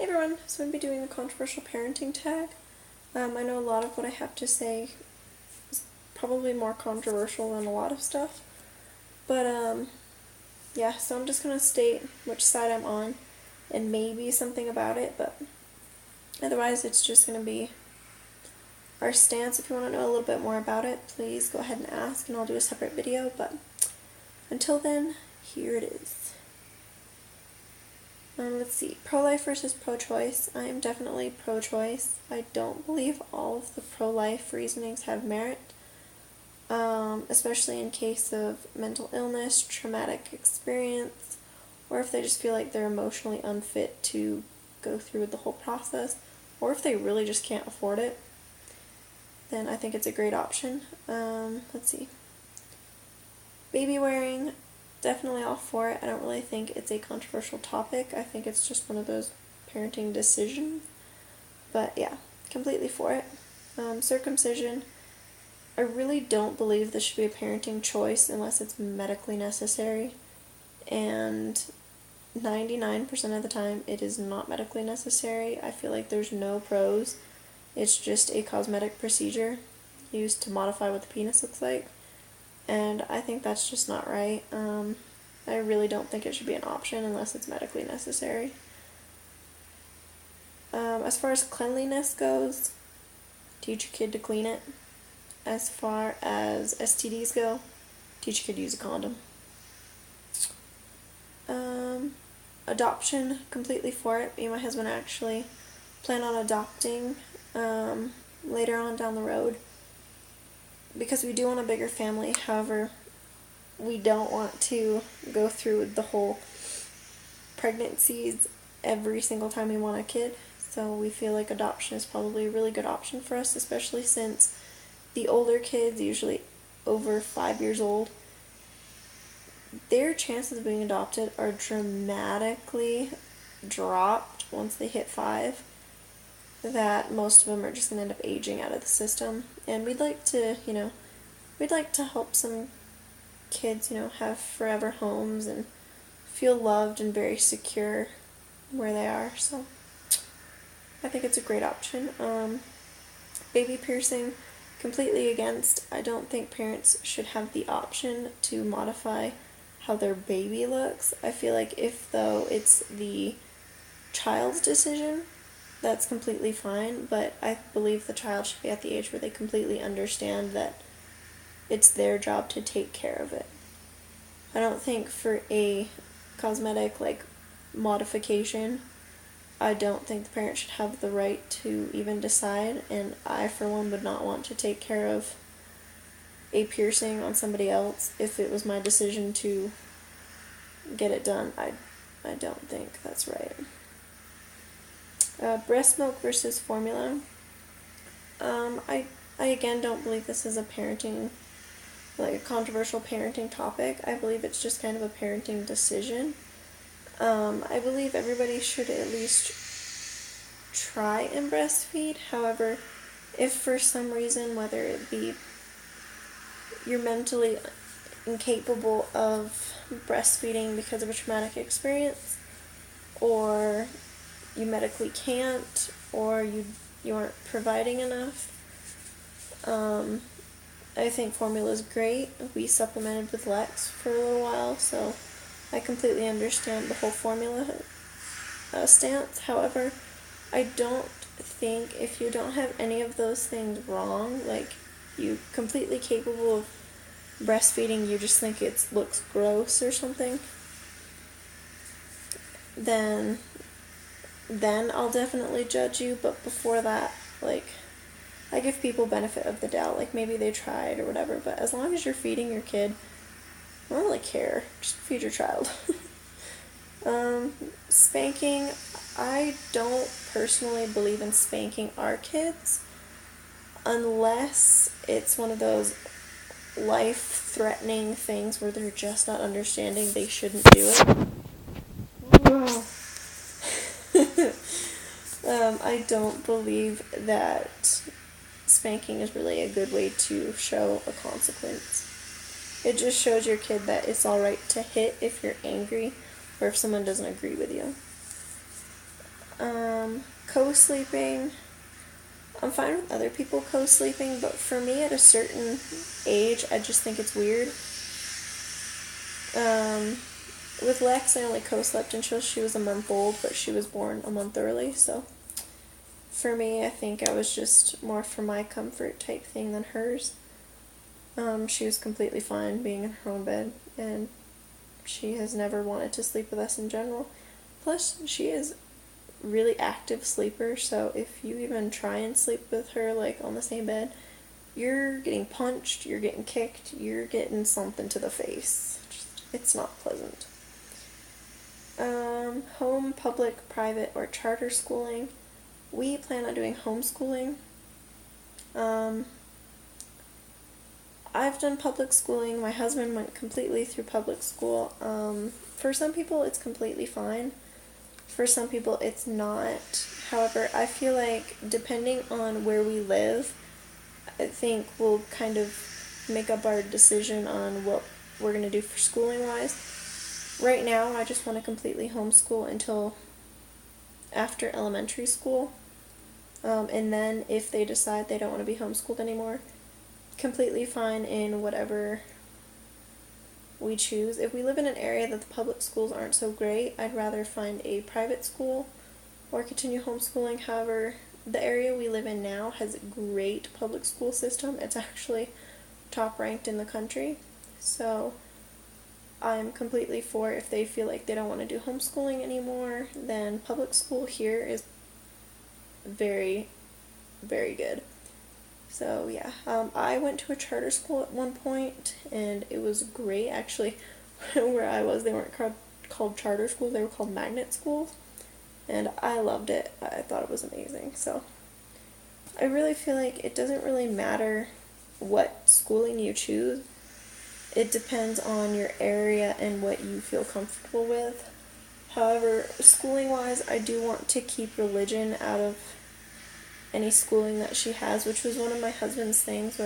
everyone, so I'm going to be doing a controversial parenting tag. I know a lot of what I have to say is probably more controversial than a lot of stuff, but yeah, so I'm just going to state which side I'm on and maybe something about it, but otherwise it's just going to be our stance. If you want to know a little bit more about it, please go ahead and ask and I'll do a separate video, but until then, here it is. Let's see, pro-life versus pro-choice. I am definitely pro-choice. I don't believe all of the pro-life reasonings have merit, especially in case of mental illness, traumatic experience, or if they just feel like they're emotionally unfit to go through with the whole process, or if they really just can't afford it, then I think it's a great option. Let's see. Baby wearing, definitely all for it. I don't really think it's a controversial topic. I think it's just one of those parenting decisions. But yeah, completely for it. Circumcision, I really don't believe this should be a parenting choice unless it's medically necessary. And 99% of the time it is not medically necessary. I feel like there's no pros. It's just a cosmetic procedure used to modify what the penis looks like. And I think that's just not right. I really don't think it should be an option unless it's medically necessary. As far as cleanliness goes, teach your kid to clean it. As far as STDs go, teach your kid to use a condom. Adoption, completely for it. Me and my husband actually plan on adopting later on down the road, because we do want a bigger family. However, we don't want to go through with the whole pregnancies every single time we want a kid. So we feel like adoption is probably a really good option for us, especially since the older kids, usually over 5 years old, their chances of being adopted are dramatically dropped once they hit 5. That most of them are just going to end up aging out of the system. And we'd like to help some kids, have forever homes and feel loved and very secure where they are. So I think it's a great option. Baby piercing, completely against. I don't think parents should have the option to modify how their baby looks. I feel like if, though, it's the child's decision, that's completely fine, but I believe the child should be at the age where they completely understand that it's their job to take care of it. I don't think for a cosmetic, modification, I don't think the parent should have the right to even decide, and I, for one, would not want to take care of a piercing on somebody else if it was my decision to get it done. I don't think that's right. Breast milk versus formula. I again don't believe this is a controversial parenting topic. I believe it's just kind of a parenting decision. I believe everybody should at least try and breastfeed. However, if for some reason, whether it be you're mentally incapable of breastfeeding because of a traumatic experience, or you medically can't, or you aren't providing enough, I think formula is great. We supplemented with Lex for a little while, so I completely understand the whole formula stance. However, I don't think if you don't have any of those things wrong, like you completely capable of breastfeeding, you just think it looks gross or something, then I'll definitely judge you. But before that, I give people benefit of the doubt, maybe they tried or whatever, but as long as you're feeding your kid, I don't really care. Just feed your child. Spanking, I don't personally believe in spanking our kids unless it's one of those life-threatening things where they're just not understanding they shouldn't do it. I don't believe that spanking is really a good way to show a consequence. It just shows your kid that it's alright to hit if you're angry or if someone doesn't agree with you. Co-sleeping. I'm fine with other people co-sleeping, but for me at a certain age, I just think it's weird. With Lex, I only co-slept until she was a month old, but she was born a month early, so for me, I think I was just more for my comfort type thing than hers. She was completely fine being in her own bed, and she has never wanted to sleep with us in general. Plus, she is really active sleeper, so if you even try and sleep with her like on the same bed, you're getting punched, you're getting kicked, you're getting something to the face. It's not pleasant. Home, public, private, or charter schooling. We plan on doing homeschooling. I've done public schooling. My husband went completely through public school. For some people, it's completely fine. For some people, it's not. However, I feel like depending on where we live, I think we'll kind of make up our decision on what we're going to do for schooling-wise. Right now, I just want to completely homeschool until after elementary school. And then if they decide they don't want to be homeschooled anymore, completely fine in whatever we choose. If we live in an area that the public schools aren't so great, I'd rather find a private school or continue homeschooling. However, the area we live in now has a great public school system. It's actually top ranked in the country. So I'm completely for, if they feel like they don't want to do homeschooling anymore, then public school here is very, very good. So yeah, I went to a charter school at one point, and it was great. Actually, where I was, they weren't called charter schools, they were called magnet schools, and I loved it. I thought it was amazing. So I really feel like it doesn't really matter what schooling you choose. It depends on your area and what you feel comfortable with. However, schooling-wise, I do want to keep religion out of any schooling that she has, which was one of my husband's things,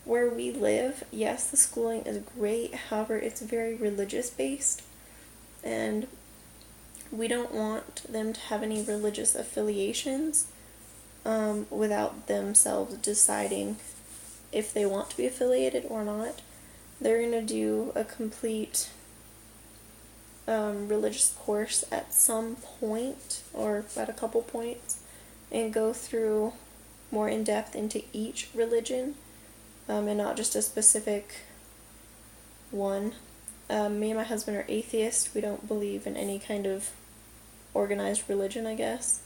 where we live, yes, the schooling is great, however, it's very religious-based, and we don't want them to have any religious affiliations without themselves deciding if they want to be affiliated or not. They're going to do a complete religious course at some point, or at a couple points, and go through more in depth into each religion, and not just a specific one. Me and my husband are atheists. We don't believe in any kind of organized religion, I guess.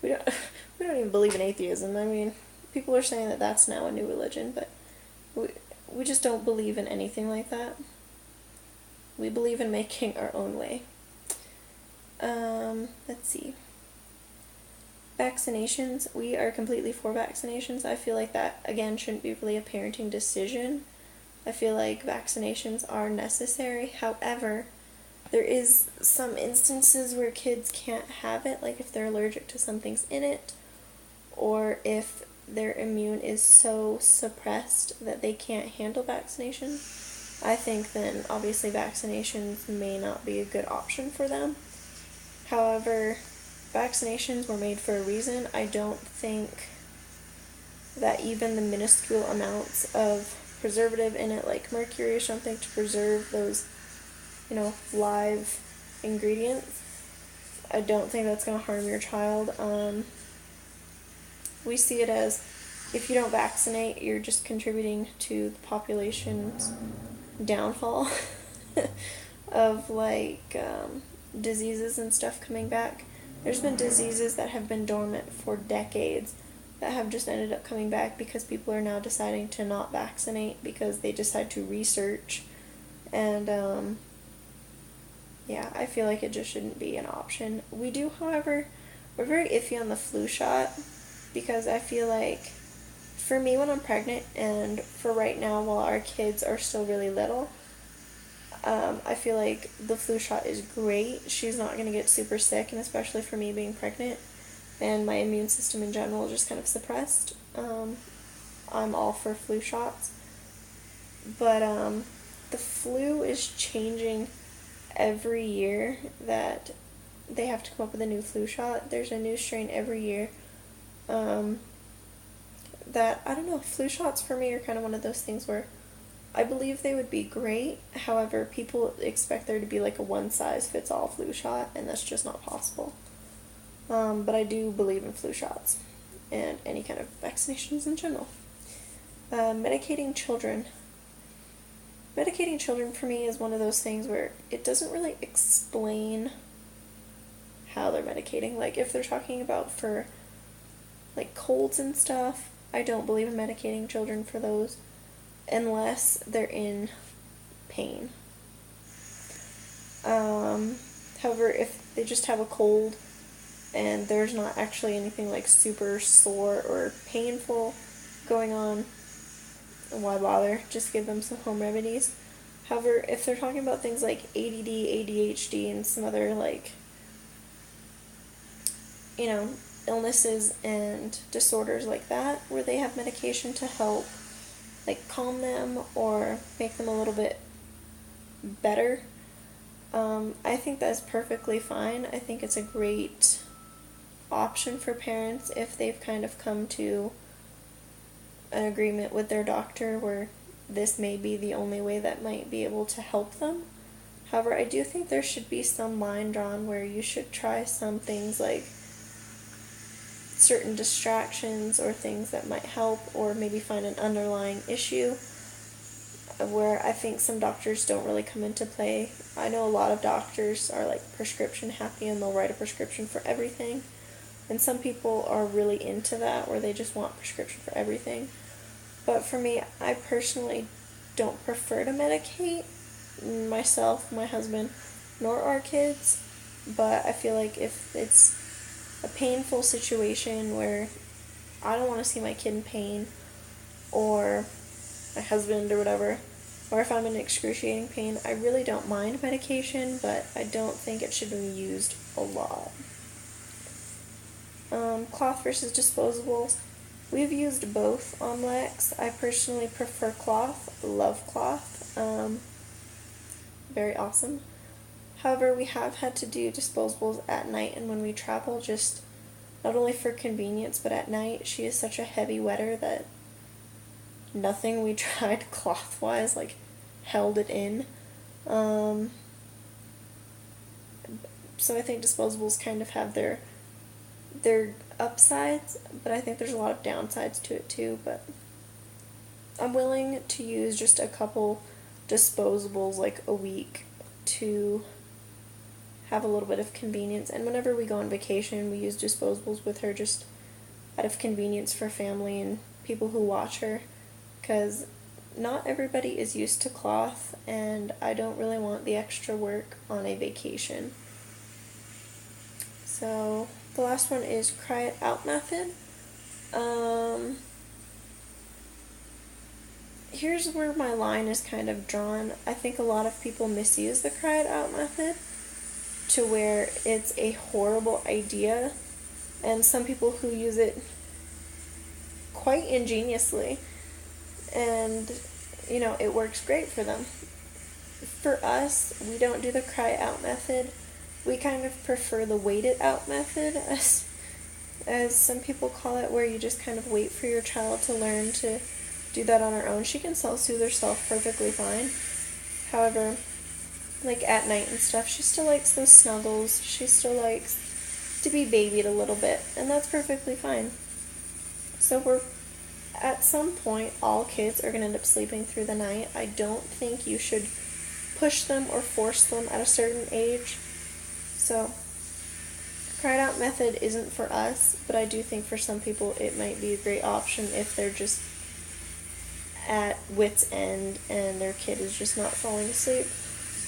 We don't even believe in atheism. I mean, people are saying that that's now a new religion, but we just don't believe in anything like that. We believe in making our own way. Let's see. Vaccinations. We are completely for vaccinations. I feel like that, again, shouldn't be really a parenting decision. I feel like vaccinations are necessary. However, there is some instances where kids can't have it, like if they're allergic to something's in it, or if their immune is so suppressed that they can't handle vaccination. I think then obviously vaccinations may not be a good option for them. However, vaccinations were made for a reason. I don't think that even the minuscule amounts of preservative in it, like mercury or something, to preserve those, live ingredients, I don't think that's going to harm your child. We see it as, if you don't vaccinate, you're just contributing to the population's downfall of diseases and stuff coming back. There's been diseases that have been dormant for decades that have just ended up coming back because people are now deciding to not vaccinate because they decide to research. And I feel like it just shouldn't be an option. We do, however, we're very iffy on the flu shot, because I feel like, for me when I'm pregnant, and for right now while our kids are still really little, I feel like the flu shot is great. She's not going to get super sick, and especially for me being pregnant and my immune system in general is just kind of suppressed, I'm all for flu shots. But the flu is changing every year that they have to come up with a new flu shot. There's a new strain every year. That, I don't know, flu shots for me are kind of one of those things where I believe they would be great. However, people expect there to be like a one-size-fits-all flu shot, and that's just not possible. But I do believe in flu shots and any kind of vaccinations in general. Medicating children. Medicating children for me is one of those things where it doesn't really explain how they're medicating. Like, if they're talking about for, like, colds and stuff, I don't believe in medicating children for those unless they're in pain. However, if they just have a cold and there's not actually anything, like, super sore or painful going on, why bother? Just give them some home remedies. However, if they're talking about things like ADD, ADHD, and some other, like, you know, illnesses and disorders like that, where they have medication to help, like, calm them or make them a little bit better, I think that's perfectly fine. I think it's a great option for parents if they've kind of come to an agreement with their doctor where this may be the only way that might be able to help them. However, I do think there should be some line drawn where you should try some things like certain distractions or things that might help, or maybe find an underlying issue where I think some doctors don't really come into play. I know a lot of doctors are like prescription happy and they'll write a prescription for everything. And some people are really into that, where they just want prescription for everything. But for me, I personally don't prefer to medicate myself, my husband, nor our kids. But I feel like if it's a painful situation where I don't want to see my kid in pain, or my husband or whatever, or if I'm in excruciating pain, I really don't mind medication, but I don't think it should be used a lot. Cloth versus disposables. We've used both on Lex. I personally prefer cloth. Love cloth. Very awesome. However, we have had to do disposables at night and when we travel, just not only for convenience, but at night. She is such a heavy wetter that nothing we tried cloth-wise, like, held it in. So I think disposables kind of have their upsides, but I think there's a lot of downsides to it too. But I'm willing to use just a couple disposables like a week to have a little bit of convenience. And whenever we go on vacation, we use disposables with her just out of convenience for family and people who watch her, because not everybody is used to cloth, and I don't really want the extra work on a vacation. So the last one is cry it out method. Here's where my line is kind of drawn. I think a lot of people misuse the cry it out method to where it's a horrible idea, and some people who use it quite ingeniously, and, you know, it works great for them. For us, we don't do the cry it out method. We kind of prefer the wait it out method, as some people call it, where you just kind of wait for your child to learn to do that on her own. She can self-soothe herself perfectly fine. However, like at night and stuff, she still likes those snuggles. She still likes to be babied a little bit, and that's perfectly fine. So at some point, all kids are going to end up sleeping through the night. I don't think you should push them or force them at a certain age. So, cry it out method isn't for us, but I do think for some people it might be a great option if they're just at wit's end and their kid is just not falling asleep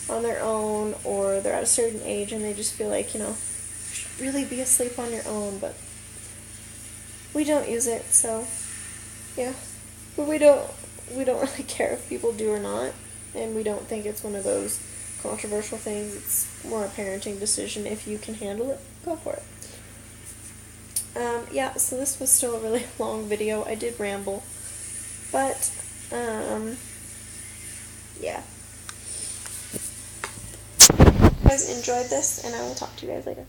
on their own, or they're at a certain age and they just feel like, you know, you should really be asleep on your own, but we don't use it, so yeah. But we don't really care if people do or not, and we don't think it's one of those controversial things. It's more a parenting decision. If you can handle it, go for it. Yeah, so this was still a really long video. I did ramble, but yeah. guys enjoyed this, and I will talk to you guys later.